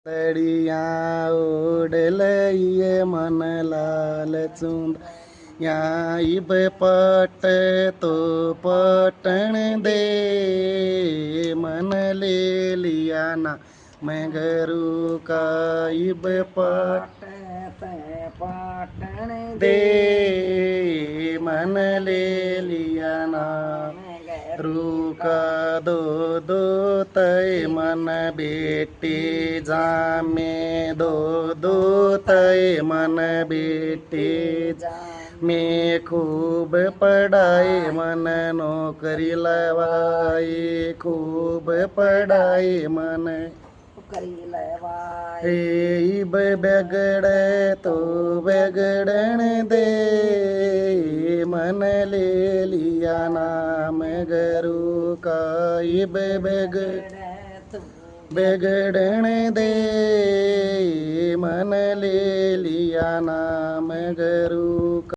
लड़िया ओढ़ल ये मन लाल चुंद यहाँ इब पट तो पटन दे मन ले लिया ना मैं घरू का इब पट पटन दे मन ले लिया ना रूका दो दो तय मन बेटी जामे दो दो तय मन बेटी मैं खूब पढ़ाई मन नौकरी लवाई खूब पढ़ाई मन इब बिगड़े तो बिगड़न दे मन ले लिया नाम गुरु का इब बिगड़न दे मन ले लिया नाम गुरु का।